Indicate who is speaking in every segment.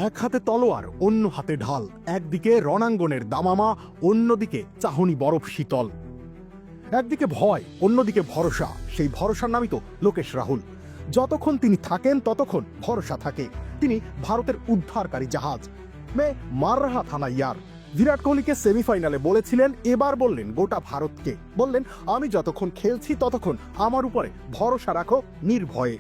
Speaker 1: এক হাতে তলোয়ার, অন্য হাতে ঢাল, একদিকে রণাঙ্গনের দামামা, অন্যদিকে চাহনি বরফ শীতল। একদিকে ভয়, অন্যদিকে ভরসা। সেই ভরসার নামই তো লোকেশ রাহুল। যতক্ষণ তিনি থাকেন ততক্ষণ ভরসা থাকে। তিনি ভারতের উদ্ধারকারী জাহাজ। মে মার রাহা থা না ইয়ার। বিরাট কোহলিকে সেমিফাইনালে বলেছিলেন, এবার বললেন গোটা ভারতকে। বললেন, আমি যতক্ষণ খেলছি ততক্ষণ আমার উপরে ভরসা রাখো নির্ভয়ে।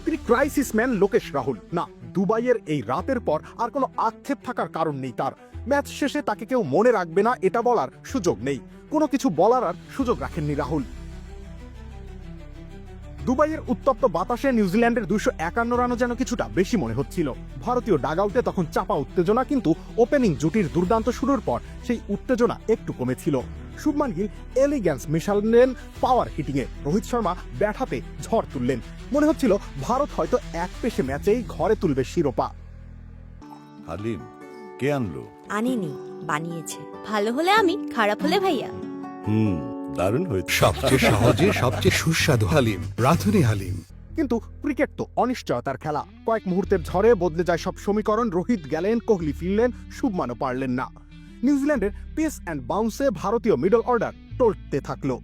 Speaker 1: তিনি ক্রাইসিস ম্যান লোকেশ রাহুল। না, দুবাইয়ের এই রাতের পর আর কোনো আক্ষেপ থাকার কারণ নেই তার। ম্যাচ শেষে তাকে কেউ মনে রাখবে না এটা বলার সুযোগ নেই। কোনো কিছু বলার আর সুযোগ রাখেননি রাহুল। দুবাইয়ের উত্তপ্ত বাতাসে নিউজিল্যান্ডের 251 রানও যেন কিছুটা বেশি মনে হচ্ছিল। ভারতীয় ডাগআউটে তখন চাপা উত্তেজনা, কিন্তু ওপেনিং জুটির দুর্দান্ত শুরুর পর সেই উত্তেজনা একটু কমেছিল। শুভমান গিল এলিগ্যান্স মেশালেন পাওয়ার হিটিংয়ে। রোহিত শর্মা ব্যাট হাতে ঝড় তুললেন। মনে হচ্ছিল ভারত হয়তো এক পেশে ম্যাচেই ঘরে তুলবে শিরোপা।
Speaker 2: হালিম কে আনলো?
Speaker 3: আনেনি, বানিয়েছে। ভালো হলে আমি, খারাপ হলে ভাইয়া।
Speaker 2: দারুণ হয়েছে।
Speaker 4: সবচেয়ে সহজে সবচেয়ে সুস্বাদু হালিম, রাঁধুনি হালিম।
Speaker 1: কিন্তু ক্রিকেট তো অনিশ্চয়তার খেলা। কয়েক মুহূর্তের ঝড়ে বদলে যায় সব সমীকরণ। রোহিত গেলেন, কোহলি ফিরলেন, শুভমানও পারলেন না। নিউজিল্যান্ডের পেস অ্যান্ড বাউন্সে ভারতীয় মিডল অর্ডার টলতে থাকলো।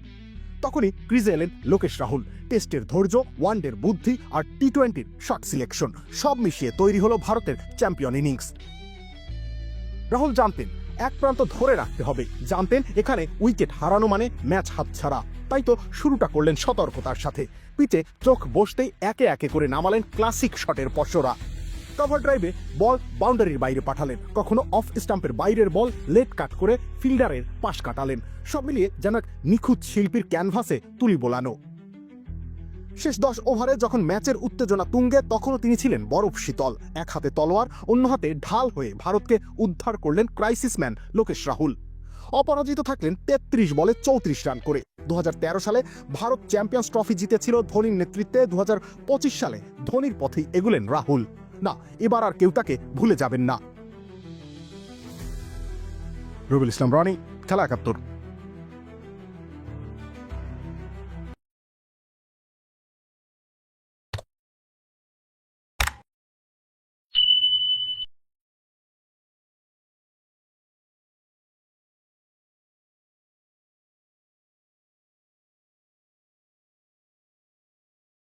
Speaker 1: তখনই ক্রিজে এলেন লোকেশ রাহুল। টেস্টের ধৈর্য, ওয়ানডের বুদ্ধি আর টি-20-র শট সিলেকশন সব মিশিয়ে তৈরি হলো ভারতের চ্যাম্পিয়ন ইনিংস। রাহুল জানতেন এক প্রান্ত ধরে রাখতে হবে, জানতেন এখানে উইকেট হারানো মানে ম্যাচ হাতছাড়া। তাই তো শুরুটা করলেন সতর্কতার সাথে। পিচে চোখ বসতেই একে একে করে নামালেন ক্লাসিক শটের পসরা। কভার ড্রাইভে বল বাউন্ডারির বাইরে পাঠালেন, কখনো অফ স্টাম্পের বাইরের বল লেট কাট করে ফিল্ডারের পাশ কাটালেন। সব মিলিয়ে যেন এক নিখুঁত শিল্পীর ক্যানভাসে তুলি বোলানো। শেষ 10 ওভারে যখন ম্যাচের উত্তেজনা তুঙ্গে, তখনও তিনি ছিলেন বরফ শীতল। এক হাতে তলোয়ার, অন্য হাতে ঢাল হয়ে ভারতকে উদ্ধার করলেন ক্রাইসিস ম্যান লোকেশ রাহুল। অপরাজিত থাকলেন 33 বলে 34 রান করে। 2013 সালে ভারত চ্যাম্পিয়ন্স ট্রফি জিতেছিল ধোনির নেতৃত্বে। 2025 সালে ধোনির পথেই এগুলেন রাহুল। না, এবার আর কেউ তাকে ভুলে যাবেন না। রবিউল ইসলাম রনি, খেলা 71।